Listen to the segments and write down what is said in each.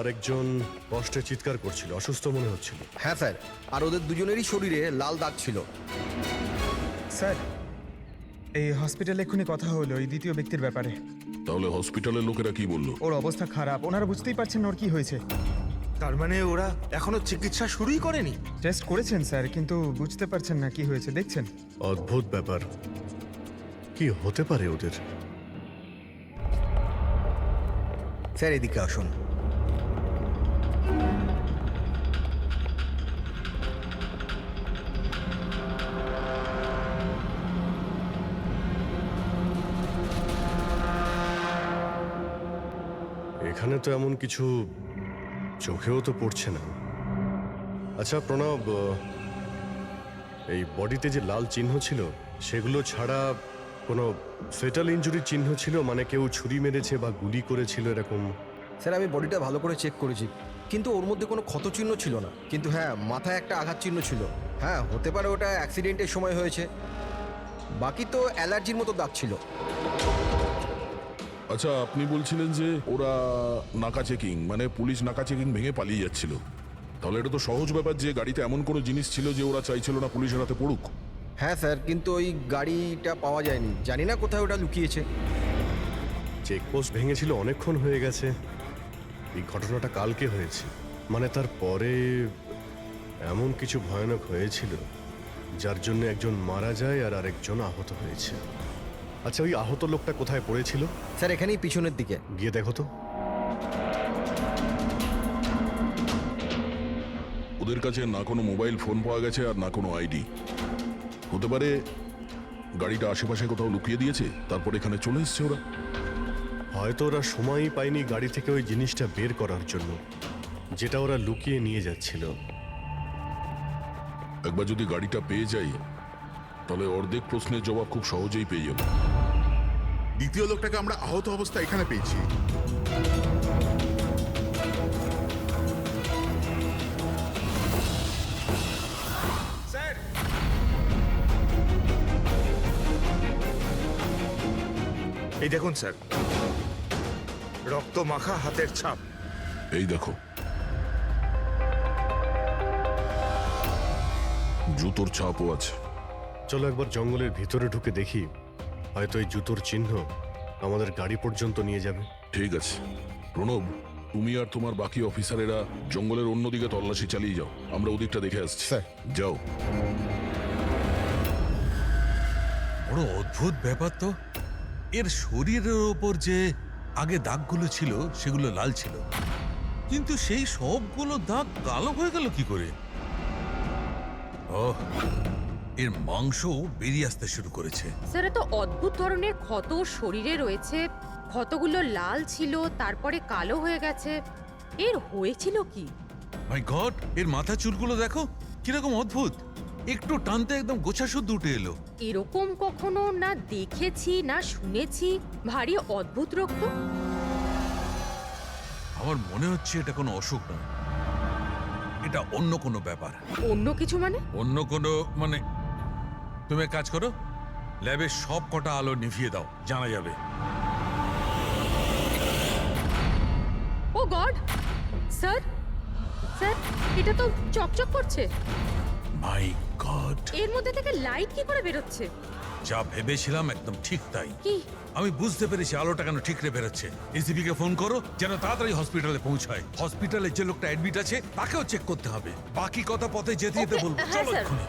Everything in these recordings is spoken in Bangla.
আরেকজন কষ্টে চিৎকার করছিল, অসুস্থ মনে হচ্ছিল। হ্যাঁ স্যার, আর ওদের দুজনেরই শরীরে লাল দাগ ছিল। স্যার, এই হসপিটালে এক্ষুনি কথা হলো এই দ্বিতীয় ব্যক্তির ব্যাপারে। তাহলে হসপিটালের লোকেরা কি বললো? ওর অবস্থা খারাপ, ওনারা বুঝতেই পারছেন না ওর কি হয়েছে। তার মানে ওরা এখনো চিকিৎসা শুরুই করেনি? টেস্ট করেছেন স্যার, কিন্তু বুঝতে পারছেন না কি হয়েছে। দেখছেন, অদ্ভুত ব্যাপার, কি হতে পারে ওদের? স্যার এদিকে আসুন। এখানে তো এমন কিছু চোখেও তো পড়ছে না। আচ্ছা প্রণব, এই বডিতে যে লাল চিহ্ন ছিল সেগুলো ছাড়া কোনো ফেটাল ইনজুরির চিহ্ন ছিল? মানে কেউ ছুরি মেরেছে বা গুলি করেছিল এরকম? স্যার আমি বডিটা ভালো করে চেক করেছি, কিন্তু ওর মধ্যে কোনো ক্ষতচিহ্ন ছিল না। কিন্তু হ্যাঁ, মাথায় একটা আঘাত চিহ্ন ছিল। হ্যাঁ, হতে পারে ওটা অ্যাক্সিডেন্টের সময় হয়েছে। বাকি তো অ্যালার্জির মতো দাগ ছিল। আচ্ছা, আপনি বলছিলেন যে ওরা নাকা চেকিং, মানে পুলিশ নাকা চেকিং ভেঙে পালিয়ে যাচ্ছিল। তাহলে এটা তো সহজ ব্যাপার যে গাড়িতে এমন কোনো জিনিস ছিল যে ওরা চাইছিল না পুলিশের হাতে পড়ুক। হ্যাঁ স্যার, কিন্তু ওই গাড়িটা পাওয়া যায়নি, জানি না কোথায় ওটা লুকিয়েছে। চেকপোস্ট ভেঙেছিল অনেকক্ষণ হয়ে গেছে। এই ঘটনাটা কালকে হয়েছে, মানে তারপরে এমন কিছু ভয়ানক হয়েছিল যার জন্য একজন মারা যায় আর আরেকজন আহত হয়েছে। আচ্ছা, ওই আহত লোকটা কোথায় পড়েছিল? স্যার এখানেই পিছনের দিকে। গিয়ে দেখো তো। ওদের কাছে না কোনো মোবাইল ফোন পাওয়া গেছে আর না কোনো আইডি। হতে পারে গাড়িটা আশেপাশে কোথাও লুকিয়ে দিয়েছে, তারপর এখানে চলে এসছে ওরা। হয়তো ওরা সময়ই পায়নি গাড়ি থেকে ওই জিনিসটা বের করার জন্য, যেটা ওরা লুকিয়ে নিয়ে যাচ্ছিল। একবার যদি গাড়িটা পেয়ে যাই তাহলে অর্ধেক প্রশ্নের জবাব খুব সহজেই পেয়ে যাব। দ্বিতীয় লোকটাকে আমরা আহত অবস্থায় এখানে পেয়েছি। স্যার, এই দেখুন স্যার, রক্ত মাখা হাতের ছাপ। এই দেখো, জুতোর ছাপও আছে। চলো একবার জঙ্গলের ভিতরে ঢুকে দেখি, হয়তো এই জুতোর চিহ্ন আমাদের গাড়ি পর্যন্ত নিয়ে যাবে। ঠিক আছে প্রণব, তুমি আর তোমার বাকি অফিসারেরা জঙ্গলের অন্যদিকে তল্লাশি চালিয়ে যাও, আমরা ওদিকটা দেখে আসছি। স্যার। যাও। বড় অদ্ভুত ব্যাপার তো। এর শরীরের ওপর যে আগে দাগগুলো ছিল সেগুলো লাল ছিল, কিন্তু সেই সবগুলো দাগ কালো হয়ে গেল কি করে? ওহ, এর মাংস বেরিয়ে আসতে শুরু করেছে। স্যার, এত অদ্ভুত ধরনের ক্ষত শরীরে রয়েছে, ক্ষতগুলো লাল ছিল তারপরে কালো হয়ে গেছে। এর হয়েছিল কি? মাই গড, এর মাথা চুলগুলো দেখো কিরকম অদ্ভুত, একটু টানতে একদম গোছা শুদ্ধ উঠে এলো। এরকম কখনো না দেখেছি না শুনেছি। ভারী অদ্ভুত রক্ত। আমার মনে হচ্ছে এটা কোনো অসুখ নয়, এটা অন্য কোনো ব্যাপার। অন্য কিছু মানে? অন্য কোনো মানে, তুমি এক কাজ করো, ল্যাবের সব কটা আলো নিভিয়ে দাও, জানা যাবে। ও গড, স্যার, স্যার এটা তো চকচক করছে। মাই গড, এর মধ্যে থেকে লাইট কি করে বেরোচ্ছে? যা ভেবেছিলাম একদম ঠিক তাই। কি? আমি বুঝতে পেরেছি আলোটা কেন ঠিকরে বেরোচ্ছে। এসিপি কে ফোন করো যেন তাড়াতাড়ি হসপিটালে পৌঁছায়। হসপিটালে যে লোকটা অ্যাডমিট আছে তাকেও চেক করতে হবে। বাকি কথা পথে যেতে যেতে Okay, বলবো। হ্যাঁ, চলো স্যার। এক্ষুনি।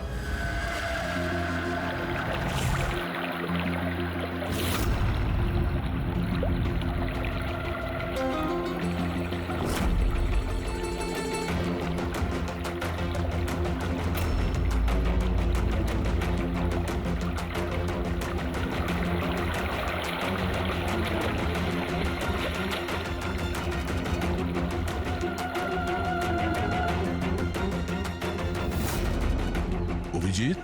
অভিজিৎ,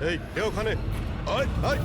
এই কে ওখানে? আয় আয়!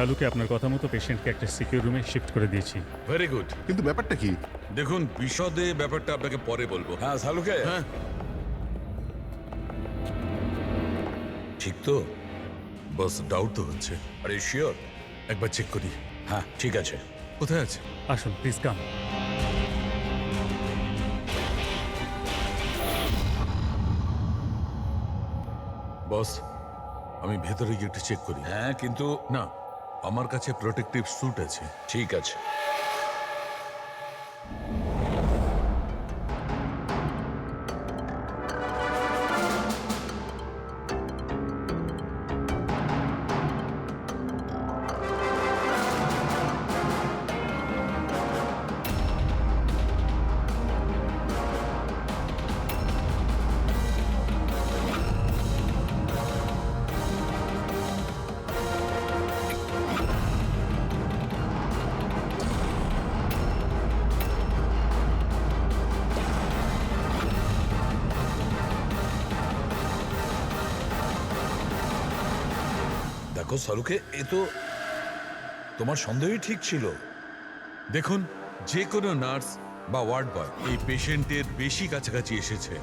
শালুকে আপনার কথা মতো পেশেন্টকে একটা সিকিউর রুমে শিফট করে দিয়েছি। Very good. কিন্তু ব্যাপারটা কি? দেখুন বিশদে ব্যাপারটা আপনাকে পরে বলবো। হ্যাঁ শালুকে, হ্যাঁ ঠিক তো? বস ডাউট তো হচ্ছে। আরে শিওর? একবার চেক করি। হ্যাঁ ঠিক আছে। কোথায় আছে? আসুন প্লিজ কাম। বস আমি ভেতরে গিয়ে একটু চেক করি। হ্যাঁ কিন্তু না, আমার কাছে প্রোটেক্টিভ স্যুট আছে। ঠিক আছে। দেখো শালুকে, এ তো তোমার সন্দেহই ঠিক ছিল। দেখুন, যে কোনো নার্স বা ওয়ার্ড বয় এই পেশেন্টের বেশি কাছাকাছি এসেছে,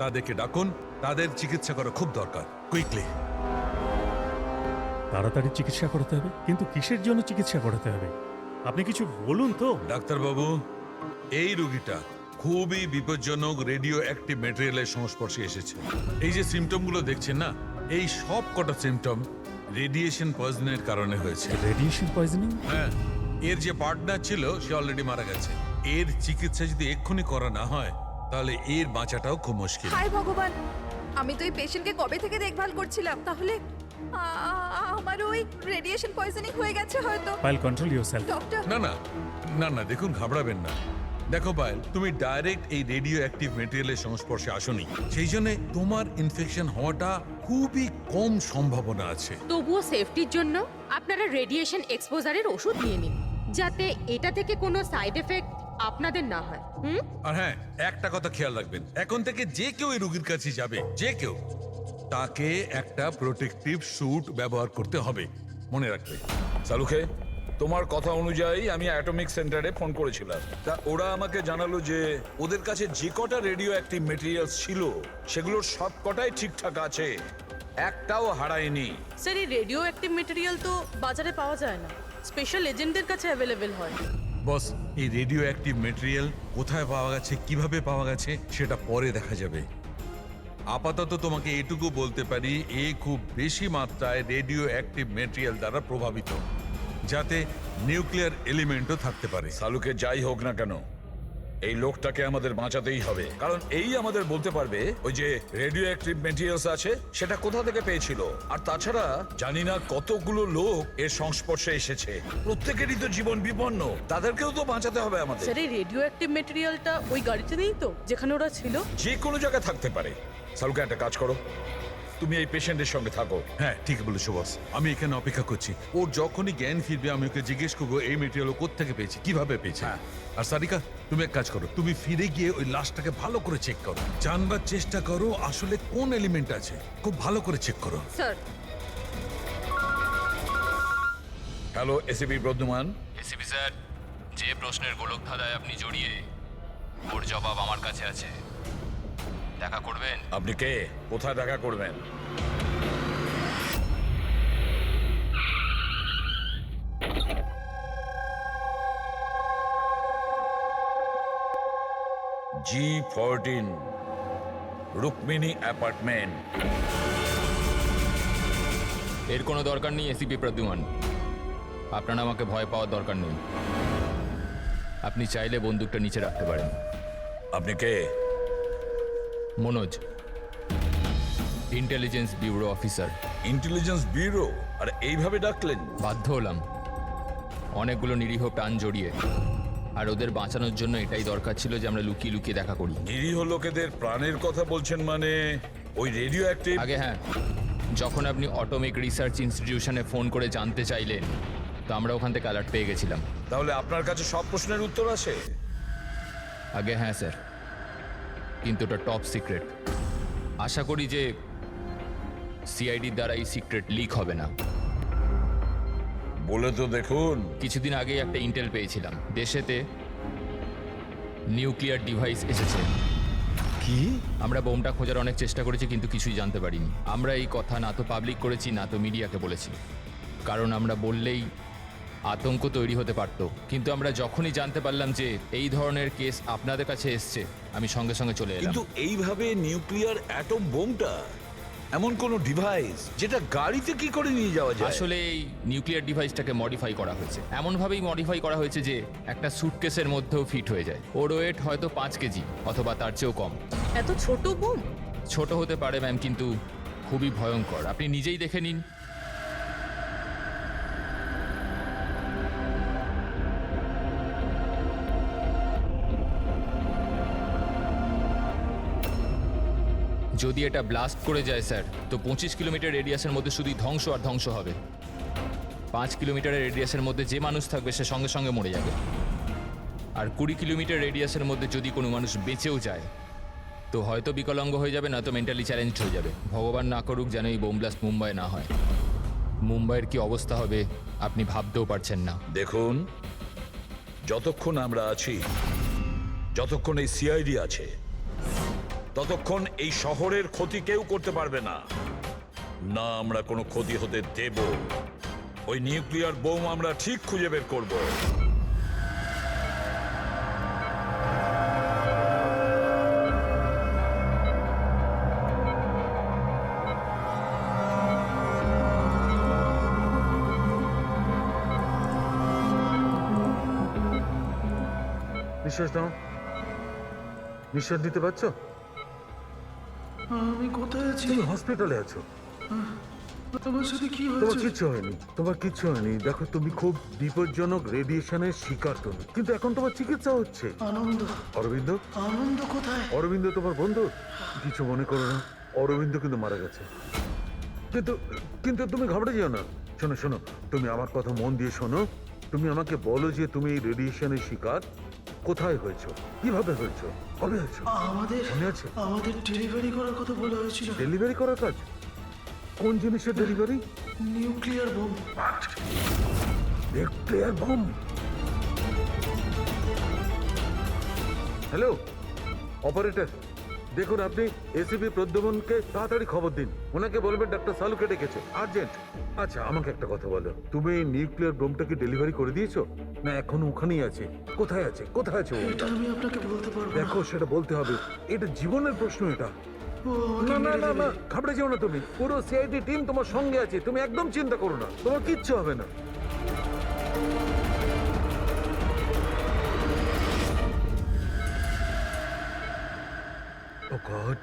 তাদেরকে ডাকুন, তাদের চিকিৎসা করা খুব দরকার, কুইকলি। তাড়াতাড়ি চিকিৎসা করতে হবে, কিন্তু কিসের জন্য চিকিৎসা করাতে হবে আপনি কিছু বলুন তো। ডাক্তারবাবু, এই রোগীটা খুবই বিপজ্জনক রেডিও অ্যাক্টিভ ম্যাটেরিয়ালের সংস্পর্শে এসেছে। এই যে সিমটমগুলো দেখছেন না, এই সব কটা সিমটম রেডিয়েশন পয়জনের কারণে হয়েছে। Radiation poisoning? হ্যাঁ, এর যে পার্টনার ছিল সে অলরেডি মারা গেছে। এর চিকিৎসা যদি এক্ষুনি করা না হয় তাহলে এর বাঁচাটাও খুব মুশকিল। হায় ভগবান, আমি তো এই পেশেন্টকে কবে থেকে দেখভাল করছিলাম, তাহলে আমার ওই রেডিয়েশন পয়জনিং হয়ে গেছে হয়তো। File control yourself. ডক্টর, না না না না, দেখুন ঘাবড়াবেন না। দেখো পায়েল, তুমি ডাইরেক্ট এই রেডিও অ্যাক্টিভ মেটেরিয়ালের সংস্পর্শে আসোনি, সেই জন্য তোমার ইনফেকশন হওয়াটা খুবই কম সম্ভাবনা আছে। তবুও সেফটির জন্য আপনারা রেডিয়েশন এক্সপোজারের ওষুধ নিয়ে নিন, যাতে এটা থেকে কোনো সাইড এফেক্ট আপনাদের না হয়। আর হ্যাঁ, একটা কথা খেয়াল রাখবেন, এখন থেকে যে কেউ এই রোগীর কাছে যাবে, যে কেউ, তাকে একটা প্রোটেক্টিভ স্যুট ব্যবহার করতে হবে, মনে রাখবে। শালুকে, তোমার কথা অনুযায়ী আমি অ্যাটমিক সেন্টারে ফোন করেছিলাম। তা ওরা আমাকে জানালো যে ওদের কাছে যে কটা রেডিও অ্যাক্টিভ মেটেরিয়ালস ছিল সেগুলোর সব কটাই ঠিকঠাক আছে, একটাও হারায়নি। স্যার এই রেডিও অ্যাক্টিভ মেটেরিয়াল তো বাজারে পাওয়া যায় না, স্পেশাল এজেন্টদের কাছে অ্যাভেলেবেল হয়। বস, এই রেডিও অ্যাক্টিভ মেটেরিয়াল কোথায় পাওয়া গেছে, কিভাবে পাওয়া গেছে সেটা পরে দেখা যাবে। আপাতত তোমাকে এটুকু বলতে পারি, এ খুব বেশি মাত্রায় রেডিও অ্যাক্টিভ মেটেরিয়াল দ্বারা প্রভাবিত, যাতে নিউক্লিয়ার এলিমেন্টও থাকতে পারে। শালুকে, যাই হোক না কেন এই লোকটাকে আমাদের বাঁচাতেই হবে, কারণ এই আমাদের বলতে পারবে ওই যে রেডিও অ্যাক্টিভ মেটেরিয়ালস আছে সেটা কোথা থেকে পেয়েছিল। আর তাছাড়া জানি না কতগুলো লোক এর সংস্পর্শে এসেছে, প্রত্যেকেরই তো জীবন বিপন্ন, তাদেরকেও তো বাঁচাতে হবে আমাদের। স্যার এই রেডিও অ্যাক্টিভ মেটেরিয়ালটা ওই গাড়িতে নেই তো, যেখানে ওরা ছিল? যে কোনো জায়গায় থাকতে পারে। শালুকে, একটা কাজ করো, তুমি এই পেশেন্টের সঙ্গে থাকো। হ্যাঁ ঠিক বলেছো বস, আমি এখানে অপেক্ষা করছি। ও যখনই জ্ঞান ফিরবে আমি ওকে জিজ্ঞেস করবো এই মেটেরিয়াল ও কোত্থেকে পেয়েছে, কিভাবে পেয়েছে। আর সারিকা, তুমি এক কাজ করো, তুমি ফিরে গিয়ে ওই লাশটাকে ভালো করে চেক করো, জানবার চেষ্টা করো আসলে কোন এলিমেন্ট আছে, খুব ভালো করে চেক করো। Sir. Hello ACP Pradyuman. ACP sir, যে প্রশ্নের গোলক ধাঁধায় আপনি জড়িয়ে, ওর জবাব আমার কাছে আছে। দেখা করবেন? আপনি কে? কোথায় দেখা করবেন? G14 Rukmini apartment. এর কোনো দরকার নেই এসিপি প্রদ্যুমান, আপনার আমাকে ভয় পাওয়ার দরকার নেই। আপনি চাইলে বন্দুকটা নিচে রাখতে পারেন। আপনি কে? Manoj, intelligence bureau officer. Intelligence bureau? আর এইভাবে ডাকলেন? বাধ্য হলাম, অনেকগুলো নিরীহ প্রাণ জড়িয়ে, আর ওদের বাঁচানোর জন্য এটাই দরকার ছিল যে আমরা লুকিয়ে লুকিয়ে দেখা করি। নিরীহ লোকেদের প্রাণের কথা বলছেন মানে ওই রেডিও অ্যাক্টিভ? আগে হ্যাঁ, যখন আপনি অটোমিক রিসার্চ ইনস্টিটিউশনে ফোন করে জানতে চাইলেন, তো আমরা ওখান থেকে অ্যালার্ট পেয়ে গেছিলাম। তাহলে আপনার কাছে সব প্রশ্নের উত্তর আছে? আগে হ্যাঁ স্যার, কিন্তু ওটা টপ সিক্রেট। আশা করি যে সিআইডির দ্বারা এই সিক্রেট লিক হবে না। বলে তো দেখুন। কিছুদিন আগে একটা ইন্টেল পেয়েছিলাম, দেশেতে নিউক্লিয়ার ডিভাইস এসেছে। কি? আমরা বোমটা খোঁজার অনেক চেষ্টা করেছি, কিন্তু কিছুই জানতে পারিনি। আমরা এই কথা না তো পাবলিক করেছি, না তো মিডিয়াকে বলেছি, কারণ আমরা বললেই আতঙ্ক তৈরি হতে পারত। কিন্তু আমরা যখনই জানতে পারলাম যে এই ধরনের কেস আপনাদের কাছে এসছে, আমি সঙ্গে সঙ্গে চলে এলাম। কিন্তু এইভাবে নিউক্লিয়ার অ্যাটম বোমটা, এমন কোন ডিভাইস যেটা গাড়িতে কি করে নিয়ে যাওয়া যায়? আসলে এই নিউক্লিয়ার ডিভাইসটাকে মডিফাই করা হয়েছে, এমনভাবেই মডিফাই করা হয়েছে যে একটা সুটকেসের মধ্যেও ফিট হয়ে যায়। ওর ওয়েট হয়তো 5 কেজি অথবা তার চেয়েও কম। এত ছোট বোম? ছোট হতে পারে ম্যাম, কিন্তু খুবই ভয়ঙ্কর। আপনি নিজেই দেখে নিন। যদি এটা ব্লাস্ট করে যায় স্যার, তো 25 কিলোমিটার রেডিয়াসের মধ্যে শুধুই ধ্বংস আর ধ্বংস হবে। 5 কিলোমিটারের রেডিয়াসের মধ্যে যে মানুষ থাকবে সে সঙ্গে সঙ্গে মরে যাবে। আর 20 কিলোমিটার রেডিয়াসের মধ্যে যদি কোনো মানুষ বেঁচেও যায়, তো হয়তো বিকলাঙ্গ হয়ে যাবে, না তো মেন্টালি চ্যালেঞ্জড হয়ে যাবে। ভগবান না করুক যেন এই বোম ব্লাস্ট মুম্বাই না হয়। মুম্বাইয়ের কি অবস্থা হবে আপনি ভাবতেও পারছেন না। দেখুন, যতক্ষণ আমরা আছি, যতক্ষণ এই সিআইডি আছে, ততক্ষণ এই শহরের ক্ষতি কেউ করতে পারবে না। না আমরা কোনো ক্ষতি হতে দেব। ওই নিউক্লিয়ার বোম আমরা ঠিক খুঁজে বের করব। নিঃশ্বাস নাও, নিঃশ্বাস নিতে পারছো? আমি কোথায় আছি? তুমি হসপিটালে আছো। তোমার সাথে কি তোমার হয়েছে? কিচ্ছু হয়নি, তোমার কিচ্ছু হয়নি। দেখো, তুমি খুব বিপজ্জনক রেডিয়েশনের শিকার তুমি, কিন্তু এখন তোমার চিকিৎসা হচ্ছে। আনন্দ। অরবিন্দ? আনন্দ কোথায়? অরবিন্দ তোমার বন্ধু? কিছু মনে করো না, অরবিন্দ কিন্তু মারা গেছে। কিন্তু কিন্তু তুমি ঘাবড়ে যেও না। শোনো শোনো, তুমি আমার কথা মন দিয়ে শোনো। তুমি আমাকে বলো যে তুমি এই রেডিয়েশনের শিকার কোথায় হয়েছো, কিভাবে হয়েছো, কবে হয়েছো? মনে আছে? আমাদের ডেলিভারি করার কথা বলা হয়েছিল। ডেলিভারি করার কাজ? কোন জিনিসের delivery? Nuclear bomb. Nuclear bomb? Hello operator, দেখুন আপনি এসিপি প্রদ্যুমনকে তাড়াতাড়ি খবর দিন। ওনাকে বলবেন ডাক্তার সালুকে ডেকেছে, আর্জেন্ট। আচ্ছা আমাকে একটা কথা বলো, তুমি এই নিউক্লিয়ার বোমটাকে ডেলিভারি করে দিয়েছো, না এখনো ওখানেই আছে? কোথায় আছে, কোথায় আছে ও? এটা আমি আপনাকে বলতে পারবো না। দেখো, সেটা বলতে হবে, এটা জীবনের প্রশ্ন। এটা ও আমাকে না না মেরে না দেবে। না, ঘাবড়ে যেও না তুমি। পুরো সিআইডি টিম তোমার সঙ্গে আছে, তুমি একদম চিন্তা করো না, তোমার কিচ্ছু হবে না। Oh God.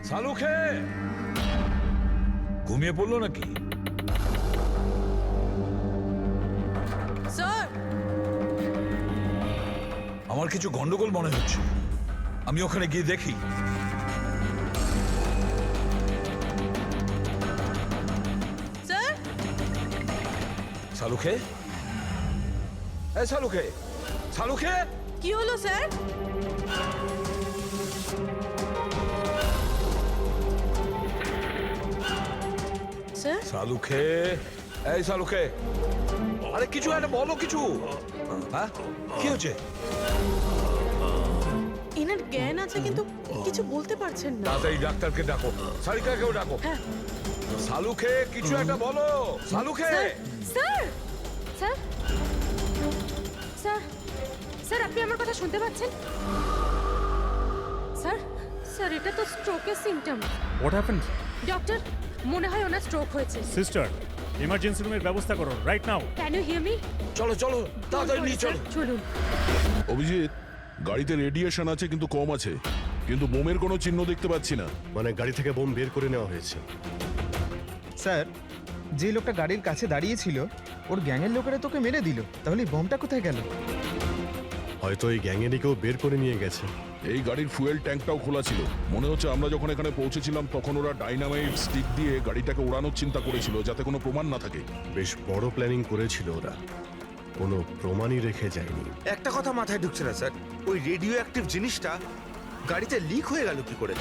সালুখে ঘুমিয়ে পড়লো নাকি? স্যার, আমার কিছু গন্ডগোল মনে হচ্ছে, আমি ওখানে গিয়ে দেখি। স্যার, সালুখে, এই সালুখে, সালুখে। কি হলো স্যার? স্যার, সালুখে, এই সালুখে, আরে কিছু একটা বলো, কিছু। হ্যাঁ, কি হচ্ছে? এনার জ্ঞান আছে কিন্তু কিছু বলতে পারছেন না। তাড়াতাড়ি ডাক্তারকে ডাকো, সারিকাকেও ডাকো। হ্যাঁ। সালুখে, কিছু একটা বলো, Salunkhe. Sir, sir, sir, sir, আপনি আমার কথা শুনতে পাচ্ছেন? স্যার, স্যার, এটা তো স্ট্রোকের সিম্পটম। What happened? ডক্টর, মনে হয় ওনার স্ট্রোক হয়েছে। সিস্টার, ইমার্জেন্সি রুমের ব্যবস্থা করো right now. Can you hear me? চলো চলো, তাড়াতাড়ি নিয়ে চলো। চলুন। অভিজিৎ, গাড়িতে রেডিয়েশন আছে কিন্তু কম আছে, কিন্তু বোমের কোনো চিহ্ন দেখতে পাচ্ছি না। মানে গাড়ি থেকে বোম বের করে নেওয়া হয়েছে। স্যার, যে লোকটা গাড়ির কাছে দাঁড়িয়ে ছিল ওর গ্যাংয়ের লোকেরা তোকে মেরে দিল, তাহলে এই বমটা কোথায় গেল? হয়তো এই গ্যাংয়েরই কেউ বের করে নিয়ে গেছে। এই গাড়ির ফুয়েল ট্যাঙ্কটাও খোলা ছিল। মনে হচ্ছে আমরা যখন এখানে পৌঁছেছিলাম তখন ওরা ডাইনামাইট স্টিক দিয়ে গাড়িটাকে ওড়ানোর চিন্তা করেছিল, যাতে কোনো প্রমাণ না থাকে। বেশ বড় প্ল্যানিং করেছিল ওরা, কোনো প্রমাণই রেখে যায়নি। একটা কথা মাথায় ঢুকছে না স্যার, ওই রেডিও অ্যাক্টিভ জিনিসটা গাড়িতে লিক হয়ে গেল কি করে?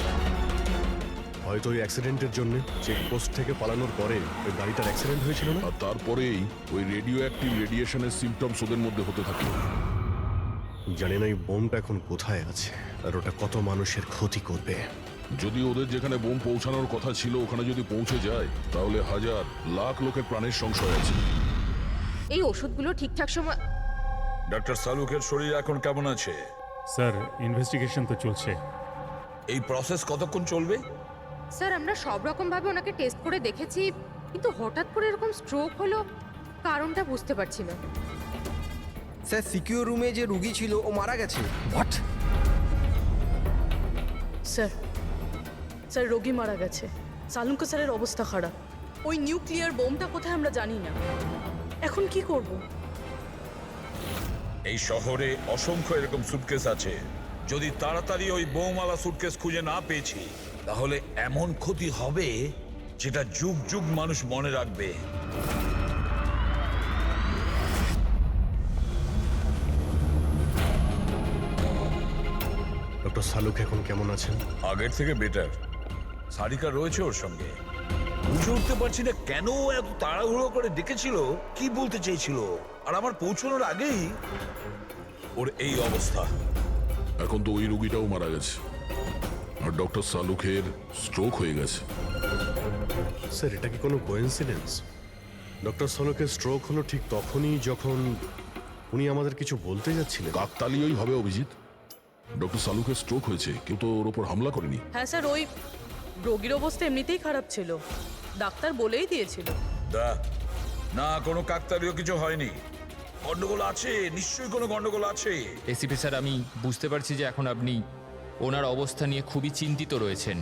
হয়তো ওই অ্যাক্সিডেন্টের জন্য চেকপোস্ট থেকে পালানোর পরে ওই গাড়িটার অ্যাক্সিডেন্ট হয়েছিল না। আর তারপরেই ওই রেডিও অ্যাক্টিভ রেডিয়েশনের সিমটমস ওদের মধ্যে হতে থাকে। জানি না এই বোমটা এখন কোথায় আছে আর ওটা কত মানুষের ক্ষতি করবে। যদি ওদের যেখানে বোম পৌঁছানোর কথা ছিল ওখানে যদি পৌঁছে যায়, তাহলে হাজার লাখ লোকের প্রাণের সংশয় আছে। এই ওষুধগুলো ঠিকঠাক সময়। ডক্টর সালুকের শরীর এখন কেমন আছে? স্যার ইনভেস্টিগেশন তো চলছে। এই প্রসেস কতক্ষণ চলবে? স্যার আমরা সব রকম ভাবে ওনাকে টেস্ট করে দেখেছি, কিন্তু হঠাৎ করে এরকম স্ট্রোক হলো, কারণটা বুঝতে পারছি না। স্যার সিকিউর রুমে যে রুগী ছিল ও মারা গেছে। হোয়াট? স্যার স্যার রোগী মারা গেছে। সালুঙ্কা স্যারের অবস্থা খারাপ। ওই নিউক্লিয়ার বোমটা কোথায় আমরা জানি না। এখন কি করব? এই শহরে অসংখ্য এরকম সুটকেস আছে। যদি তাড়াতাড়ি ওই বোমওয়ালা সুটকেস খুঁজে না পেয়েছি, তাহলে এমন ক্ষতি হবে যেটা যুগ যুগ মানুষ মনে রাখবে। ডক্টর সালুক এখন কেমন আছেন? আগের থেকে বেটার। সারিকা রয়েছে ওর সঙ্গে। বুঝে উঠতে পারছি না কেন ও এত তাড়াহুড়ো করে ডেকেছিল, কি বলতে চেয়েছিল, আর আমার পৌঁছানোর আগেই ওর এই অবস্থা। এখন তো ওই রুগীটাও মারা গেছে, আর ডক্টর সালুকের স্ট্রোক হয়ে গেছে। স্যার এটা কি কোনো কোইন্সিডেন্স? ডক্টর সালুকের স্ট্রোক হলো ঠিক তখনই যখন উনি আমাদের কিছু বলতে যাচ্ছিলেন। কাকতালীয়ই হবে অভিজিৎ। ডক্টর সালুকের স্ট্রোক হয়েছে, কেউ তো ওর ওপর হামলা করেনি। হ্যাঁ স্যার, ওই রোগীর অবস্থা এমনিতেই খারাপ ছিল, ডাক্তার বলেই দিয়েছিল। না, কোনো কাকতালীয় কিছু হয়নি। গন্ডগোল আছে, নিশ্চয়ই কোনো গন্ডগোল আছে। এসিপি স্যার, আমি বুঝতে পারছি যে এখন আপনি ওনার অবস্থা নিয়ে খুবই চিন্তিত রয়েছেন,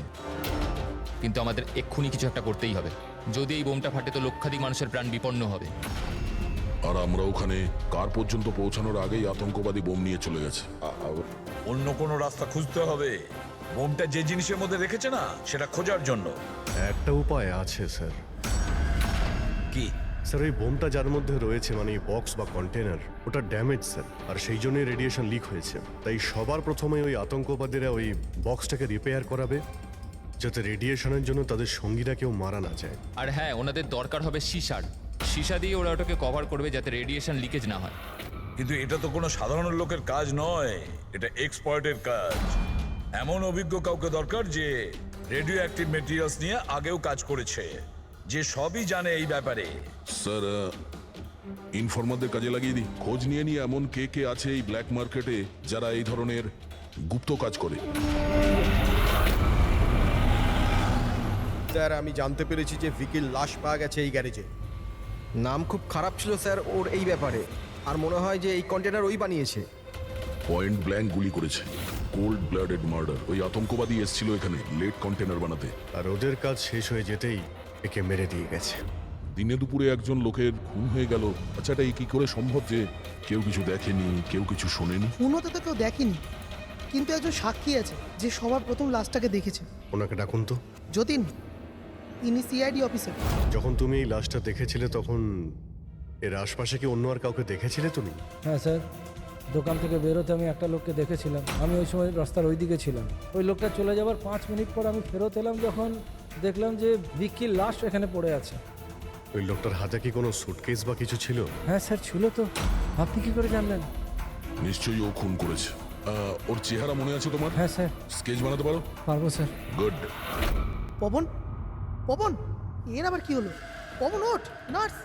কিন্তু আমাদের এক্ষুনি কিছু একটা করতেই হবে। যদি এই বোমটা ফাটে তো লক্ষাধিক মানুষের প্রাণ বিপন্ন হবে। আর আমরা ওখানে কার পর্যন্ত পৌঁছানোর আগেই আতঙ্কবাদী বোম নিয়ে চলে গেছে। অন্য কোনো রাস্তা খুঁজতে হবে। বোমটা যে জিনিসের মধ্যে রেখেছে না, সেটা খোঁজার জন্য একটা উপায় আছে স্যার। কি? স্যার ওই বোমটা যার মধ্যে রয়েছে, মানে বক্স বা কন্টেনার, ওটা ড্যামেজ স্যার, আর সেই জন্যই রেডিয়েশন লিক হয়েছে। তাই সবার প্রথমে ওই আতঙ্কবাদীরা ওই বক্সটাকে রিপেয়ার করাবে, যাতে রেডিয়েশনের জন্য তাদের সঙ্গীরা কেউ মারা না যায়। আর হ্যাঁ, ওনাদের দরকার হবে সীসা দিয়ে ওরা ওটাকে কভার করবে যাতে রেডিয়েশন লিকেজ না হয়। কিন্তু এটা তো কোনো সাধারণ লোকের কাজ নয়, এটা এক্সপার্টের কাজ। এমন অভিজ্ঞ কাউকে দরকার যে রেডিও অ্যাক্টিভ মেটেরিয়ালস নিয়ে আগেও কাজ করেছে, যে সবই জানে এই ব্যাপারে। স্যার ইনফরমারদের কাজে লাগিয়ে দিই। খোঁজ নিয়ে নিয়ে এমন কে কে আছে এই ব্ল্যাক মার্কেটে যারা এই ধরনের গুপ্ত কাজ করে। স্যার আমি জানতে পেরেছি যে ভিকির লাশ পাওয়া গেছে এই গ্যারেজে। নাম খুব খারাপ ছিল স্যার ওর এই ব্যাপারে, আর মনে হয় যে এই কন্টেনার ওই বানিয়েছে। পয়েন্ট ব্ল্যাঙ্ক গুলি করেছে, কোল্ড ব্লাডেড মার্ডার। ওই আতঙ্কবাদী এসেছিল এখানে লেট কন্টেনার বানাতে, আর ওদের কাজ শেষ হয়ে যেতেই একে মেরে দিয়ে গেছে। দিনে দুপুরে একজন লোকের খুন হয়ে গেল। আচ্ছা এটা কি করে সম্ভব যে কেউ কিছু দেখেনি, কেউ কিছু শোনেনি? খুন হতে তো কেউ দেখেনি, কিন্তু একজন সাক্ষী আছে যে সবার প্রথম লাশটাকে দেখেছে। ওনাকে ডাকুন তো। যতীন, ইনি সিআইডি অফিসার। যখন তুমি এই লাশটা দেখেছিলে তখন এর আশপাশে কি অন্য আর কাউকে দেখেছিলে তুমি? হ্যাঁ স্যার, দোকান থেকে বেরোতে আমি একটা লোককে দেখেছিলাম। আমি ওই সময় রাস্তার ওই দিকে ছিলাম। ওই লোকটা চলে যাবার 5 মিনিট পর আমি ফেরত এলাম, যখন দেখলাম যে ভিকির লাশ এখানে পড়ে আছে। ওই লোকটার হাতে কি কোনো সুটকেস বা কিছু ছিল? হ্যাঁ স্যার ছিল তো। আপনি কি করে জানলেন? নিশ্চয়ই ও খুন করেছে। ওর চেহারা মনে আছে তোমার? হ্যাঁ স্যার। স্কেচ বানাতে পারো? পারবো স্যার। গুড। পবন, পবন, এর আবার কি হলো? পবন ওঠ। নার্স,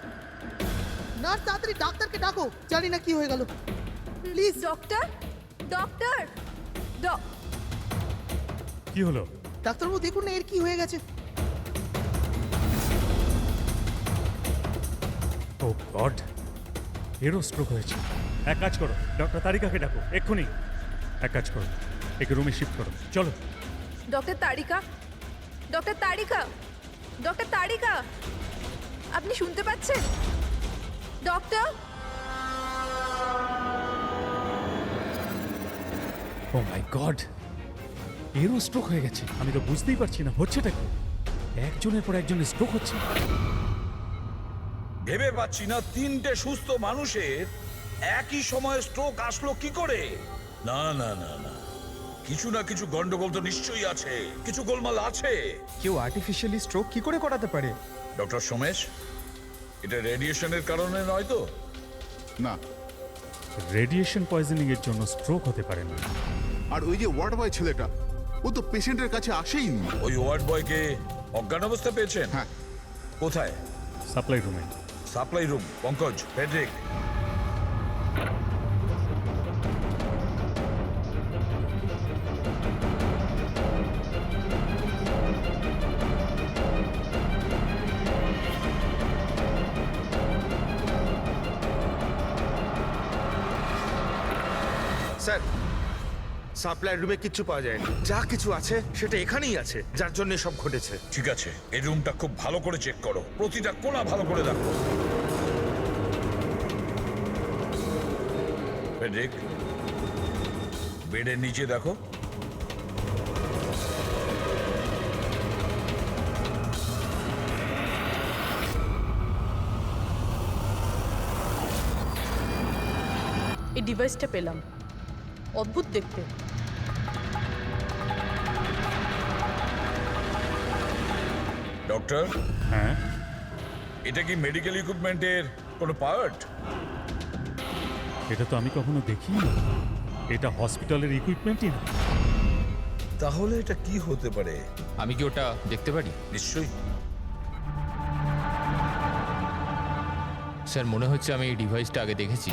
নার্স তাড়াতাড়ি ডাক্তারকে ডাকো। জানি না কি হয়ে গেল। প্লিজ ডক্টর, ডক্টর, কি হলো? ডাক্তারবাবু দেখুন না এর কি হয়ে গেছে। ও গড, এরও স্ট্রোক হয়েছে। এক কাজ করো, ডক্টর তারিকাকে ডাকো এক্ষুনি। এক কাজ করো, একে রুমে শিফট করো, চলো। ডক্টর তারিকা, ডক্টর তারিকা, ডক্টর তারিকা, আপনি শুনতে পাচ্ছেন? ডক্টর ও মাই গড, এরও স্ট্রোক হয়ে গেছে। আমি তো বুঝতেই পারছি না হচ্ছেটা কি। একজনের পর একজন স্ট্রোক হচ্ছে। ভেবে পাচ্ছি না 3টে সুস্থ মানুষের একই সময়ে স্ট্রোক আসলো কি করে। না না না না, কিছু না কিছু গন্ডগোল তো নিশ্চয়ই আছে, কিছু গোলমাল আছে। কেউ আর্টিফিশিয়ালি স্ট্রোক কি করে করাতে পারে? ডক্টর সোমেশ, এটা রেডিয়েশনের কারণে নয় তো? না। রেডিয়েশন পয়জনিং এর জন্য স্ট্রোক হতে পারে না। আর ওই যে ওয়ার্ড বয় ছেলেটা, ও তো পেশেন্টের কাছে আসেইনি। ওই ওয়ার্ড বয়কে অজ্ঞান অবস্থা পেয়েছেন? হ্যাঁ। কোথায়? সাপ্লাই রুমে। Supply room. Pankaj, Friedrich, sir, supply রুমে কিচ্ছু পাওয়া যায়নি। যা কিছু আছে সেটা এখানেই আছে, যার জন্য সব ঘটেছে। ঠিক আছে, এই রুমটা খুব ভালো করে চেক করো, প্রতিটা কোণা ভালো করে দেখো। ফেডরিক, বেডের নিচে দেখো। এই ডিভাইসটা পেলাম, অদ্ভুত দেখতে। ডক্টর, হ্যাঁ, এটা কি মেডিকেল ইকুইপমেন্টের কোনো পার্ট? এটা তো আমি কখনো দেখিনি। এটা হসপিটালের ইকুইপমেন্টই না। তাহলে এটা কি হতে পারে? আমি কি ওটা দেখতে পারি? নিশ্চয়ই। স্যার, মনে হচ্ছে আমি এই ডিভাইসটা আগে দেখেছি।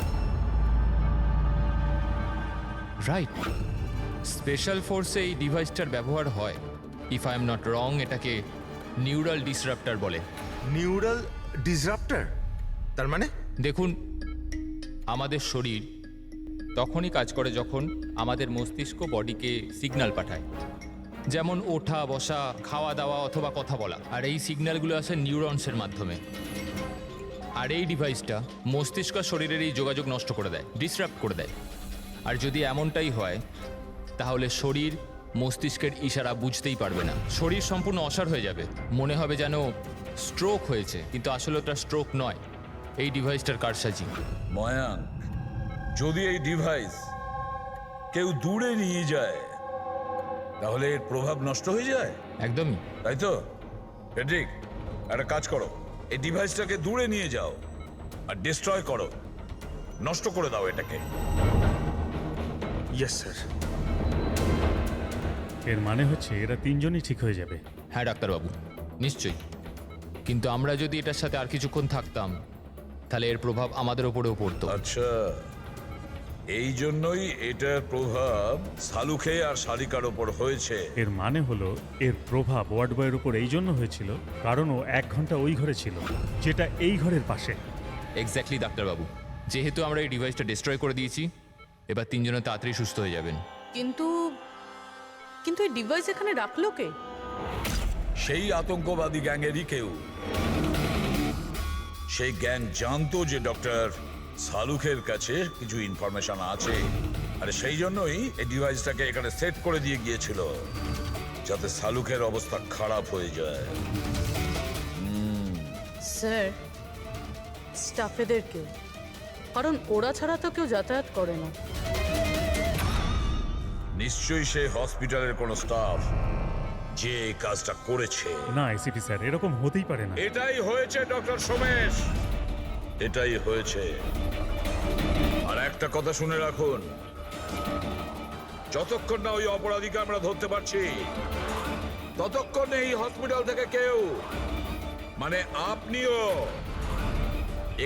রাইট, স্পেশাল ফোর্সে এই ডিভাইসটার ব্যবহার হয়। If I am not wrong, এটাকে নিউরাল ডিসরাপ্টার বলে। নিউরাল ডিসরাপ্টার? তার মানে? দেখুন, আমাদের শরীর তখনই কাজ করে যখন আমাদের মস্তিষ্ক বডিকে সিগন্যাল পাঠায়, যেমন ওঠা, বসা, খাওয়া দাওয়া অথবা কথা বলা। আর এই সিগন্যালগুলো আসে নিউরনসের মাধ্যমে। আর এই ডিভাইসটা মস্তিষ্ক শরীরের এই যোগাযোগ নষ্ট করে দেয়, ডিসরাপ্ট করে দেয়। আর যদি এমনটাই হয়, তাহলে শরীর মস্তিষ্কের ইশারা বুঝতেই পারবে না। শরীর সম্পূর্ণ অসাড় হয়ে যাবে, মনে হবে যেন স্ট্রোক হয়েছে, কিন্তু আসলে ওটা স্ট্রোক নয়, এই ডিভাইসটার কারসাজি। ময়াঙ্ক, যদি এই ডিভাইস কেউ দূরে নিয়ে যায়, তাহলে এর প্রভাব নষ্ট হয়ে যায়। একদমই তাই তো? ফেডরিক, একটা কাজ করো, এই ডিভাইসটাকে দূরে নিয়ে যাও আর ডিস্ট্রয় করো, নষ্ট করে দাও এটাকে। Yes sir. এর মানে হচ্ছে এরা তিনজনই ঠিক হয়ে যাবে। হ্যাঁ ডাক্তারবাবু, নিশ্চয়ই। কিন্তু আমরা যদি এটার সাথে আর কিছুক্ষণ থাকতাম, তাহলে এর প্রভাব আমাদের ওপরেও পড়তো। আচ্ছা, এই জন্যই এটার প্রভাব সালুখে আর শালিকার ওপর হয়েছে। এর মানে হলো এর প্রভাব ওয়ার্ড বয়ের উপর এই জন্য হয়েছিল কারণ ও 1 ঘন্টা ওই ঘরে ছিল, যেটা এই ঘরের পাশে। এক্স্যাক্টলি ডাক্তারবাবু, যেহেতু আমরা এই ডিভাইসটা ডিস্ট্রয় করে দিয়েছি, এবার তিনজনে তাড়াতাড়ি সুস্থ হয়ে যাবেন। কিন্তু কিন্তু এই ডিভাইস এখানে রাখলো কে? সেই আতঙ্কবাদী গ্যাংয়েরই কেউ। সেই গ্যাং জানতো যে ডক্টর সালুখের কাছে কিছু ইনফরমেশন আছে, আর সেই জন্যই এই ডিভাইসটাকে এখানে সেট করে দিয়ে গিয়েছিল, যাতে সালুখের অবস্থা খারাপ হয়ে যায়। স্যার, স্টাফেদেরকে, কারণ ওরা ছাড়া তো কেউ যাতায়াত করে না। নিশ্চয়ই সে হসপিটালের কোনো স্টাফ যে এই কাজটা করেছে। না এসিপি স্যার, এরকম হতেই পারে না। এটাই হয়েছে ডক্টর সোমেশ, এটাই হয়েছে। আর একটা কথা শুনে রাখুন, যতক্ষণ না ওই অপরাধীকে আমরা ধরতে পারছি, ততক্ষণ এই হসপিটাল থেকে কেউ, মানে আপনিও,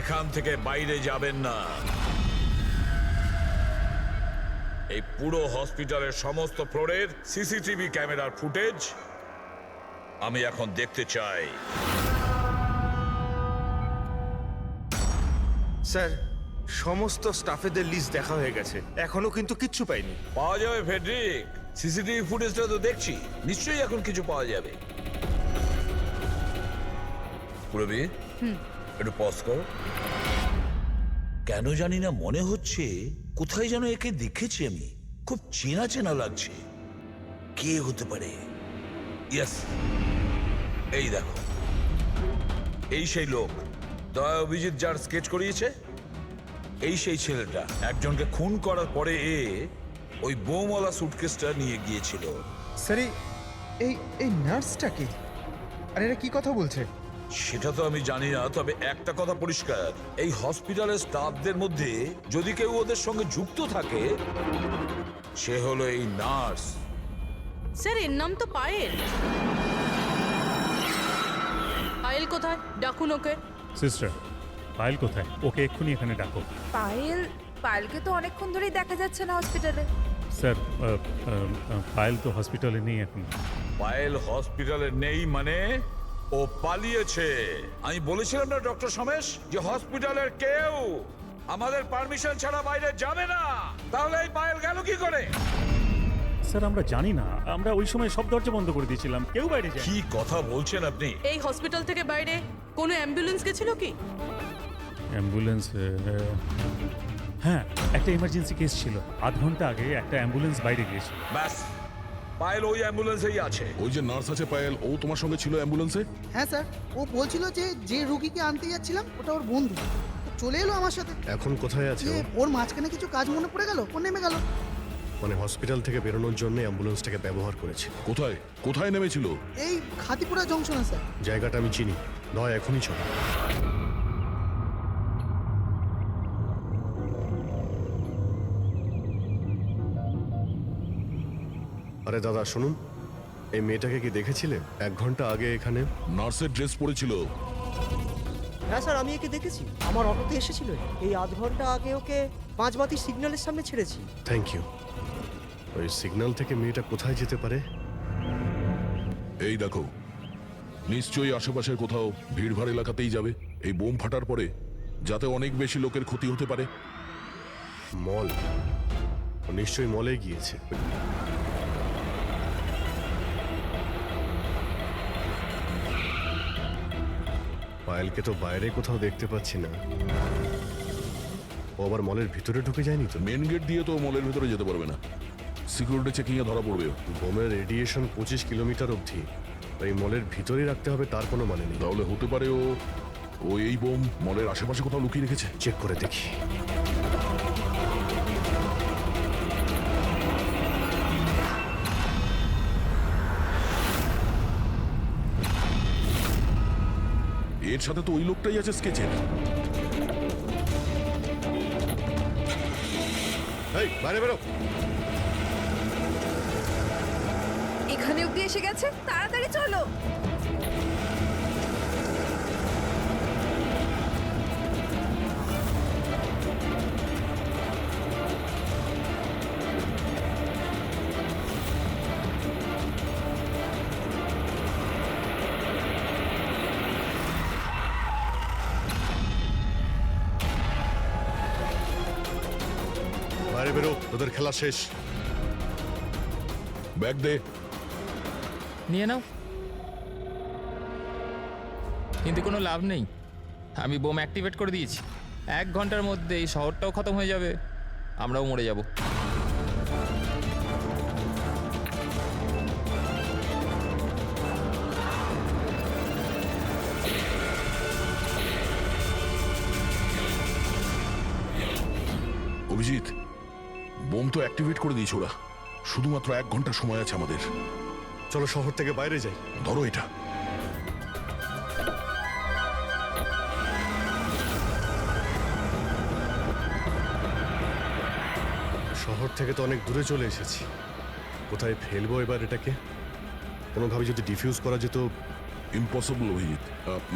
এখান থেকে বাইরে যাবেন না। এই পুরো হসপিটালের সমস্ত ফ্লোরের সিসিটিভি ক্যামেরার ফুটেজ আমি এখন দেখতে চাই। স্যার, সমস্ত স্টাফেদের লিস্ট দেখা হয়ে গেছে, এখনো কিন্তু কিচ্ছু পাইনি। পাওয়া যাবে ফেডরিক, সিসিটিভি ফুটেজটা তো দেখছি, নিশ্চয়ই এখন কিছু পাওয়া যাবে। পুরবি, একটু পজ করো। কেন জানি না মনে হচ্ছে কোথায় যেন একে দেখেছি আমি, খুব চেনা চেনা লাগছে। কে হতে পারে? ইয়েস, এই দেখো, এই সেই লোক দয়া অভিজিৎ যার স্কেচ করিয়েছে, এই সেই ছেলেটা একজনকে খুন করার পরে ওই বোমওয়ালা সুটকেসটা নিয়ে গিয়েছিল। স্যার এই নার্সটাকে, আর এরা কি কথা বলছে? সেটা তো আমি জানি না, তবে একটা কথা পরিষ্কার, এই হসপিটালের স্টাফদের মধ্যে যদি কেউ ওদের সঙ্গে যুক্ত থাকে সে হলো এই নার্স। স্যার এর নাম তো পায়েল। পায়েল কোথায়? ডাকুন ওকে। সিস্টার, পায়েল কোথায়? ওকে এক্ষুনি এখানে ডাকো। পায়েলকে তো অনেকক্ষণ ধরেই দেখা যাচ্ছে না হসপিটালে। স্যার, পায়েল তো হসপিটালে নেই এখন। পায়েল হসপিটালে নেই মানে ও পালিয়েছে। আমি বলেছিলাম না ডক্টর সমেশ যে হসপিটালের কেউ আমাদের পারমিশন ছাড়া বাইরে যাবে না। তাহলে এই পায়েল গেল কি করে? স্যার আমরা জানি না, আমরা ওই সময় সব দরজা বন্ধ করে দিয়েছিলাম, কেউ বাইরে যায়। কি কথা বলছেন আপনি? এই হসপিটাল থেকে বাইরে কোনো অ্যাম্বুলেন্স গেছিল কি? অ্যাম্বুলেন্স, হ্যাঁ একটা ইমার্জেন্সি কেস ছিল, আধ ঘন্টা আগে একটা অ্যাম্বুলেন্স বাইরে গিয়েছিল। ব্যাস, পায়েল ওই অ্যাম্বুলেন্সেই আছে। ওই যে নার্স আছে পায়েল, ও তোমার সঙ্গে ছিল অ্যাম্বুলেন্সে? হ্যাঁ স্যার, ও বলছিল যে রুগীকে আনতে যাচ্ছিলাম ওটা ওর বন্ধু, তো চলে এলো আমার সাথে। এখন কোথায় আছে ও? ওর মাঝখানে কিছু কাজ মনে পড়ে গেল, ও নেমে গেল। মানে হসপিটাল থেকে বেরোনোর জন্য অ্যাম্বুলেন্সটাকে ব্যবহার করেছে। কোথায় কোথায় নেমেছিল? এই খাতিপুরা জংশনে স্যার। জায়গাটা আমি চিনি, নয় এখনই চলো। আরে দাদা শুনুন, এই মেয়েটাকে কি দেখেছিলে 1 ঘন্টা আগে এখানে? নার্সের ড্রেস পরেছিল। হ্যাঁ স্যার, আমি একে দেখেছি, আমার অটোতে এসেছিল। এই আধ ঘন্টা আগে ওকে 5 বাতি সিগন্যালের সামনে ছেড়েছি। Thank you. ওই সিগন্যাল থেকে মেয়েটা কোথায় যেতে পারে? এই দেখো, নিশ্চয়ই আশেপাশের কোথাও ভিড়ভাড় এলাকাতেই যাবে। এই বোম ফাটার পরে যাতে অনেক বেশি লোকের ক্ষতি হতে পারে। মল, ও নিশ্চয়ই মলে গিয়েছে। পায়েলকে তো বাইরে কোথাও দেখতে পাচ্ছি না। ও আবার মলের ভিতরে ঢুকে যায়নি তো? মেন গেট দিয়ে তো মলের ভিতরে যেতে পারবে না, সিকিউরিটি চেকিং এ ধরা পড়বে। বোমের রেডিয়েশন 25 কিলোমিটার অবধি, এই মলের ভিতরেই রাখতে হবে তার কোনো মানে নেই। তাহলে হতে পারে ও এই বোম মলের আশেপাশে কোথাও লুকিয়ে রেখেছে। চেক করে দেখি। এর সাথে তো ওই লোকটাই আছে স্কেচের। এই বাইরে বেরো। এখানে অব্দি এসে গেছে, তাড়াতাড়ি চলো। বাইরে বেরো, তোদের খেলা শেষ। ব্যাগ দে। নিয়ে নাও। কিন্তু কোনো লাভ নেই, আমি বোম অ্যাক্টিভেট করে দিয়েছি। 1 ঘন্টার মধ্যে এই শহরটাও খতম হয়ে যাবে, আমরাও মরে যাব। অভিজিৎ, বোম তো অ্যাক্টিভেট করে দিয়েছে ওরা। শুধুমাত্র 1 ঘন্টা সময় আছে আমাদের। চলো শহর থেকে বাইরে যাই। ধরো এটা। শহর থেকে তো অনেক দূরে চলে এসেছি, কোথায় ফেলবো এবার এটাকে? কোনোভাবে যদি ডিফিউজ করা যেত। ইম্পসিবল অভিজিৎ,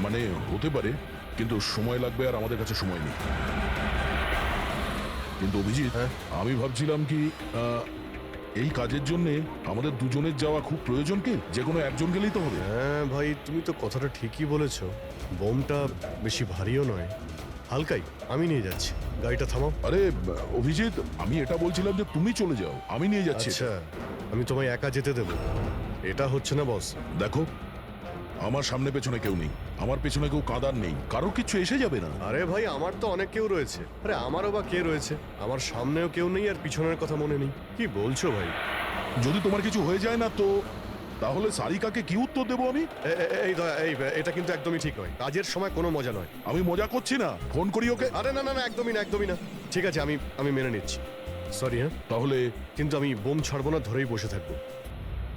মানে হতে পারে, কিন্তু সময় লাগবে আর আমাদের কাছে সময় নেই। কিন্তু অভিজিৎ, আমি ভাবছিলাম কি এই কাজের জন্য আমাদের দুজনের যাওয়া খুব প্রয়োজন কি? যে কোনো একজন গেলেই তো হবে। হ্যাঁ ভাই, তুমি তো কথাটা ঠিকই বলেছো। বোমটা বেশি ভারীও নয়, হালকাই। আমি নিয়ে যাচ্ছি, গাড়িটা থামাও। আরে অভিজিৎ, আমি এটা বলছিলাম যে তুমি চলে যাও, আমি নিয়ে যাচ্ছি। আচ্ছা, আমি তোমায় একা যেতে দেবো? এটা হচ্ছে না বস। দেখো, আমার সামনে পেছনে কেউ নেই, আমার পেছনে কেউ কাঁদার নেই, কারোর কিছু এসে যাবে না। আরে ভাই, আমার তো অনেক কেউ রয়েছে। আরে আমারও বা কে রয়েছে? আমার সামনেও কেউ নেই আর পিছনের কথা মনে নেই। কি বলছো ভাই? যদি তোমার কিছু হয়ে যায় না তো তাহলে সারিকাকে কি উত্তর দেবো আমি? এই দয়া, এটা কিন্তু একদমই ঠিক নয়। কাজের সময় কোনো মজা নয়। আমি মজা করছি না, ফোন করি ওকে। আরে না না না, একদমই না, একদমই না। ঠিক আছে, আমি মেনে নিচ্ছি। সরি। হ্যাঁ, তাহলে কিন্তু আমি বোম ছাড়বো না, ধরেই বসে থাকবো।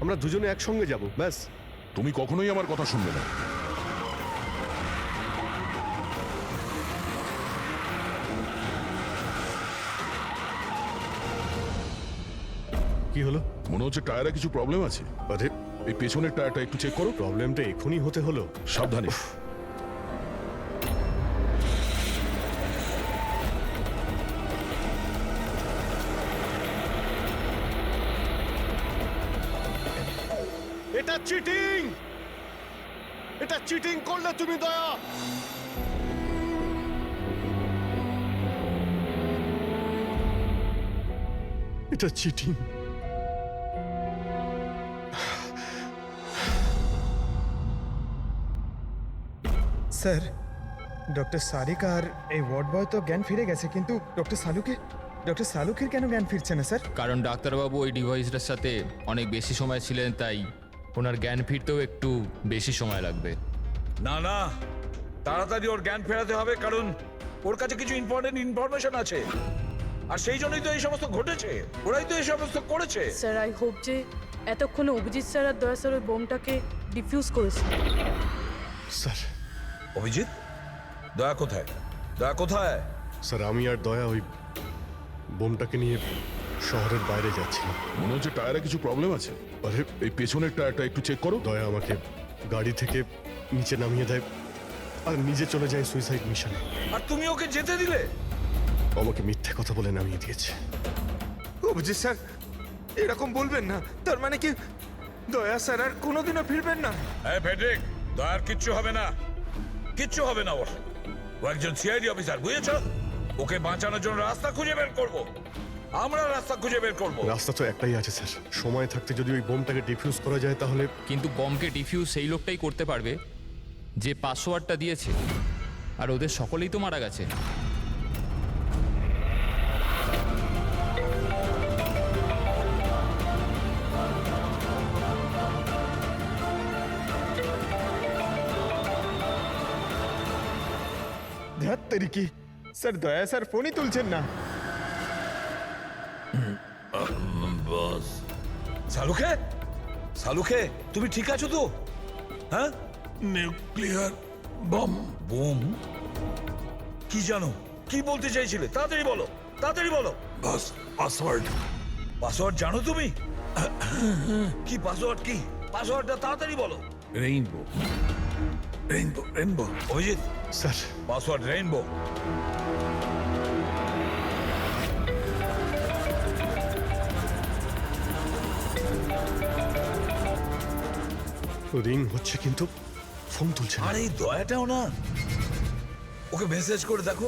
আমরা দুজনে একসঙ্গে যাব, ব্যাস। তুমি কখনোই আমার কথা শুনবে না। কি হলো? মনে হচ্ছে টায়ারে কিছু প্রবলেম আছে। আরে এই পেছনের টায়ারটা একটু চেক করো। প্রবলেমটা এখনই হতে হলো? সাবধানে। এটা চিটিং! এটা চিটিং করলে তুমি, দয়া। এটা চিটিং। স্যার, ডক্টর সারিকা আর এই ওয়ার্ড বয় তো জ্ঞান ফিরে গেছে, কিন্তু ডক্টর সালুকের কেন জ্ঞান ফিরছে না স্যার? কারণ ডাক্তারবাবু ওই ডিভাইসটার সাথে অনেক বেশি সময় ছিলেন, তাই ওনার জ্ঞান ফিরতেও একটু বেশি সময় লাগবে। না না, তাড়াতাড়ি ওর জ্ঞান ফেরাতে হবে, কারণ ওর কাছে কিছু ইম্পর্টেন্ট ইনফরমেশন আছে, আর সেই জন্যই তো এই সমস্ত ঘটেছে। ওরাই তো এই সমস্ত করেছে। স্যার, আই হোপ যে এতক্ষণে অভিজিৎ স্যার আর দয়া স্যার ওই বোমটাকে ডিফিউজ করেছে। স্যার। অভিজিৎ? দয়া কোথায়? দয়া কোথায়? স্যার, আমি আর দয়া ওই বোমটাকে নিয়ে শহরের বাইরে যাচ্ছিলাম। মনে হচ্ছে টায়ারে কিছু প্রবলেম আছে। আরে এই পেছনের টায়ারটা একটু চেক করো। দয়া আমাকে গাড়ি থেকে নিচে নামিয়ে দেয় আর নিজে চলে যায় সুইসাইড মিশনে। আর তুমি ওকে যেতে দিলে? আমাকে মিথ্যে কথা বলে নামিয়ে দিয়েছে। অভিজিৎ স্যার, এরকম বলবেন না। তার মানে কি দয়া স্যার আর কোনোদিনও ফিরবেন না? হ্যাঁ ফেডরিক, দয়ার কিচ্ছু হবে না, কিচ্ছু হবে না ওর। ও একজন সিআইডি অফিসার, বুঝেছ? ওকে বাঁচানোর জন্য রাস্তা খুঁজে বের করব। আমরা রাস্তা খুঁজে বের করব। রাস্তা তো একটাই আছে স্যার, সময় থাকতে যদি ওই বোমটাকে ডিফিউজ করা যায় তাহলে। কিন্তু বমকে ডিফিউজ সেই লোকটাই করতে পারবে যে পাসওয়ার্ডটা দিয়েছে, আর ওদের সকলেই তো মারা গেছে। ধ্যাত্তেরি কি স্যার, দয়া স্যার ফোনই তুলছেন না। বস। সালুকে, সালুকে, তুমি ঠিক আছো তো? হ্যাঁ? Nuclear bomb. বোম? কি জানো? কি বলতে চাইছিলে? তাড়াতাড়ি বলো, তাড়াতাড়ি বলো। বস, পাসওয়ার্ড। পাসওয়ার্ড জানো তুমি? কি পাসওয়ার্ড? কি পাসওয়ার্ডটা তাড়াতাড়ি বলো। Rainbow, rainbow, rainbow. Abhijit sir, password rainbow. Ring হচ্ছে কিন্তু ফোন তুলছে না। আর এই দয়াটাও না, ওকে মেসেজ করে দেখো।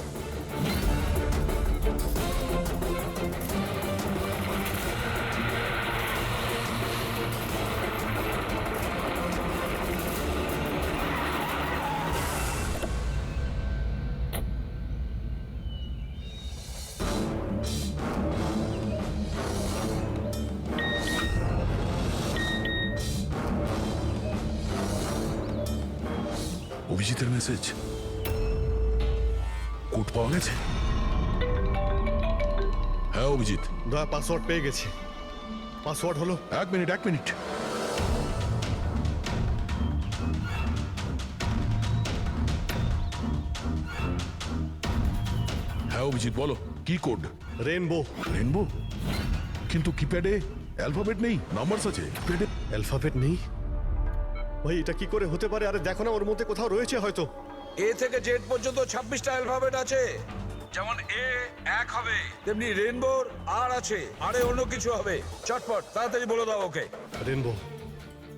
অভিজিতের মেসেজ। কোড পাওয়া গেছে? হ্যাঁ অভিজিৎ। দয়া পাসওয়ার্ড পেয়ে গেছে। পাসওয়ার্ড হলো, এক মিনিট। হ্যাঁ অভিজিৎ বলো, কি কোড? রেইনবো। রেইনবো? কিন্তু কিপ্যাডে অ্যালফাবেট নেই, নাম্বারস আছে। কিপ্যাডে অ্যালফাবেট নেই? ভাই এটা কি করে হতে পারে? আরে দেখো না, ওর মধ্যে কোথাও রয়েছে হয়তো। এ থেকে জেড পর্যন্ত 26টা অ্যালফাবেট আছে। যেমন এ 1 হবে, তেমনি রেইনবোর আর আছে, আরে অন্য কিছু হবে। চটপট তাড়াতাড়ি বলে দাও ওকে। রেইনবো।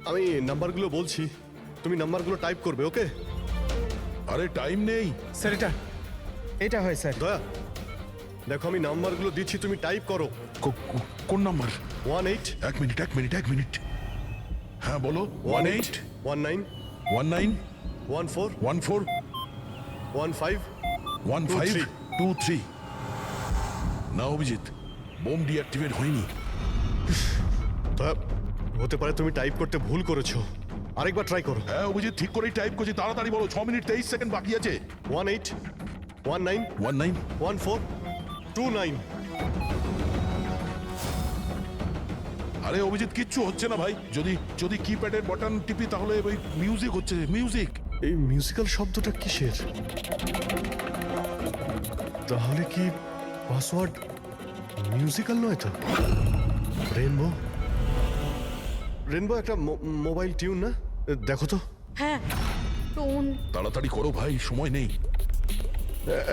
আমি নাম্বারগুলো বলছি, তুমি নাম্বারগুলো টাইপ করবে, ওকে? আরে টাইম নেই স্যার, এটা হয় স্যার। দয়া দেখো, আমি নাম্বারগুলো দিচ্ছি, তুমি টাইপ করো। কোন নাম্বার? 18। এক মিনিট। হ্যাঁ বলো। 18 19 19 14 14 15 1523 না অভিজিৎ বোম ডিঅ্যাক্টিভেট হয়নি। তা হতে পারে তুমি টাইপ করতে ভুল করেছো, আরেকবার ট্রাই করো। হ্যাঁ অভিজিৎ ঠিক করেই টাইপ করছি, তাড়াতাড়ি বলো। 6 মিনিট 23 সেকেন্ড বাকি আছে। 18 19 19 14 29। আরে অভিজিৎ কিচ্ছু হচ্ছে না ভাই। যদি কিপ্যাডের বাটন টিপি তাহলে ওই মিউজিক হচ্ছে, মিউজিক। এই মিউজিক্যাল শব্দটা কিসের? তাহলে কি পাসওয়ার্ড মিউজিক্যাল নয় তো? রেনবো রেনবো একটা মোবাইল টিউন না? দেখো তো। হ্যাঁ টোন। তাড়াতাড়ি করো ভাই, সময় নেই।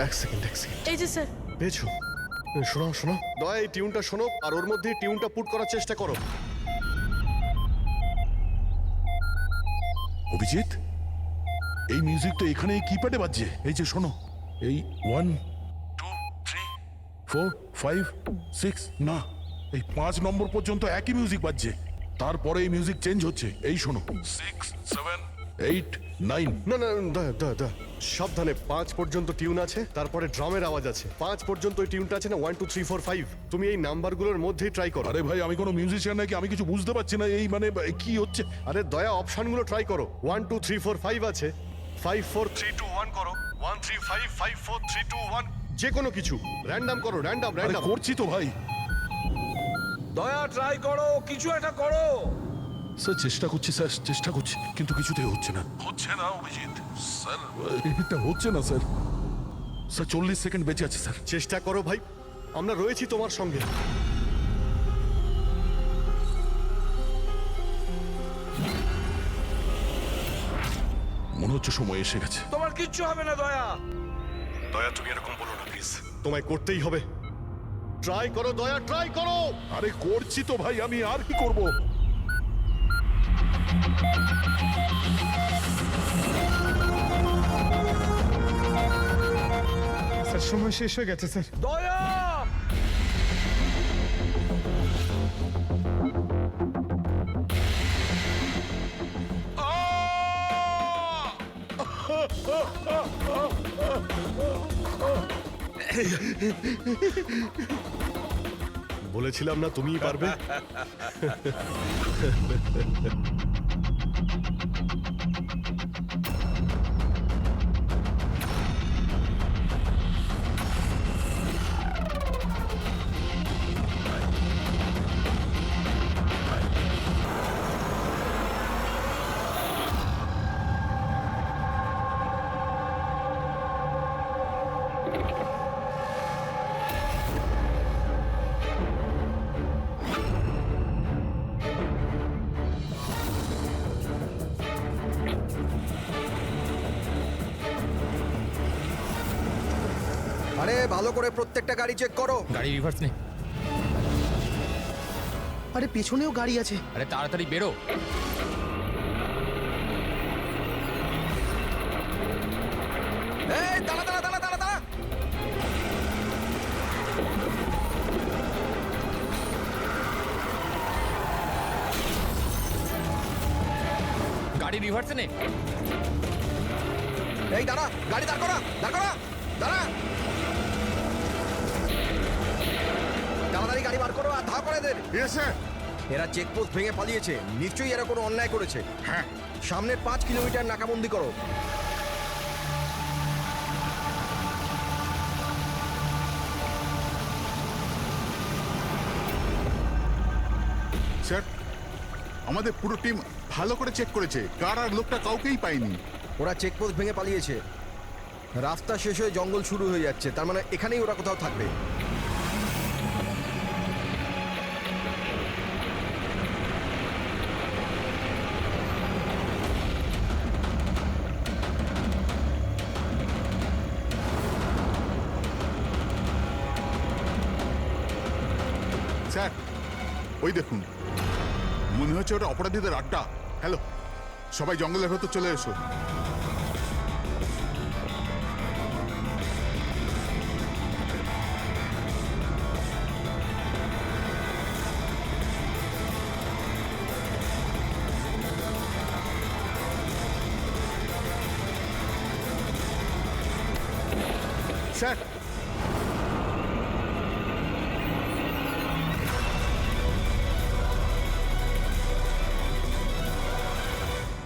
এক সেকেন্ড। এই যে স্যার। পেয়েছো? শোনো দয়া এই টিউনটা শোনো আর ওর মধ্যে টিউনটা পুট করার চেষ্টা করো। অভিজিৎ এই মিউজিকটা এখানে কিপ্যাডে বাজছে। এই যে শোনো, এই 1 2 3 4 5 6 না, এই 5 নম্বর পর্যন্ত একই মিউজিক বাজছে। তারপরে এই মিউজিক চেঞ্জ হচ্ছে। এই শোনো 6 7 8 9। না দয়া সাবধানে। 5 পর্যন্ত টিউন আছে, তারপরে ড্রামের আওয়াজ আছে। 5 পর্যন্ত ওই টিউনটা আছে না, 1 2 3 4 5। তুমি এই নাম্বারগুলোর মধ্যেই ট্রাই করো। আরে ভাই আমি কোনো মিউজিশিয়ান নাকি, আমি কিছু বুঝতে পারছি না। এই মানে কি হচ্ছে? আরে দয়া অপশনগুলো ট্রাই করো। 1 2 3 4 5 আছে, 5 4 3 2 1 করো, 1 3 5 5 4 3 2 1। যে কোনো কিছু র্যান্ডম করো, র্যান্ডম। করছি তো ভাই। দয়া ট্রাই করো, কিছু একটা করো। স্যার চেষ্টা করছি কিন্তু কিছুতেই হচ্ছে না অভিজিৎ স্যার। এটা হচ্ছে না স্যার। 40 সেকেন্ড বেঁচে আছে স্যার। চেষ্টা করো ভাই, আমরা রয়েছি তোমার সঙ্গে। মনে হচ্ছে সময় এসে গেছে। তোমার কিচ্ছু হবে না দয়া। দয়া তুমি এরকম বলো না প্লিজ, তোমায় করতেই হবে। ট্রাই করো দয়া, ট্রাই করো। আরে করছি তো ভাই, আমি আর কি করব? স্যার সময় শেষ হয়ে গেছে স্যার। দয়া বলেছিলাম না তুমিই পারবে। আরে ভালো করে প্রত্যেকটা গাড়ি চেক করো। গাড়ি রিভার্স নে। আরে পেছনেও গাড়ি আছে। আরে তাড়াতাড়ি বেরো। এই দাঁড়া। গাড়ি রিভার্সে নে। এই দাঁড়া, গাড়ি দাঁড় করা। তাড়াতাড়ি গাড়ি বার করো আর ধাও করে দেন। এরা চেকপোস্ট ভেঙে পালিয়েছে, নিশ্চয়ই এরা কোনো অন্যায় করেছে। হ্যাঁ, সামনের 5 কিলোমিটার নাকাবন্দি করো। স্যার আমাদের পুরো টিম ভালো করে চেক করেছে, কার আর লোকটা কাউকেই পায়নি। ওরা চেকপোস্ট ভেঙে পালিয়েছে। রাস্তা শেষ হয়ে জঙ্গল শুরু হয়ে যাচ্ছে, তার মানে এখানেই ওরা কোথাও থাকবে। স্যার ওই দেখুন, মনে হচ্ছে ওটা অপরাধীদের আড্ডা। হ্যালো, সবাই জঙ্গলের ভেতর চলে এসো। স্যার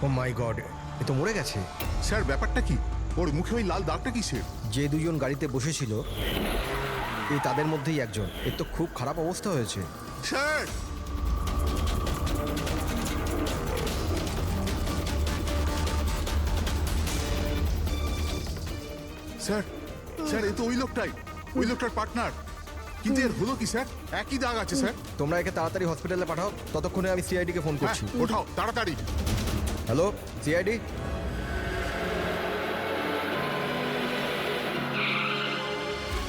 ও মাই গড, এ তো মরে গেছে। স্যার ব্যাপারটা কি? ওর মুখে ওই লাল দাগটা কিসের? যে দুজন গাড়িতে বসেছিল এই তাদের মধ্যেই একজন। এর তো খুব খারাপ অবস্থা হয়েছে। স্যার স্যার স্যার এ তো ওই লোকটাই, ওই লোকটার পার্টনার। কিন্তু এর হলো কি স্যার? একই দাগ আছে স্যার। তোমরা একে তাড়াতাড়ি হসপিটালে পাঠাও, ততক্ষণে আমি সিআইডি কে ফোন হ্যাঁ, করছি। ওঠাও তাড়াতাড়ি। Hello CID.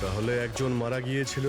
তাহলে একজন মারা গিয়েছিল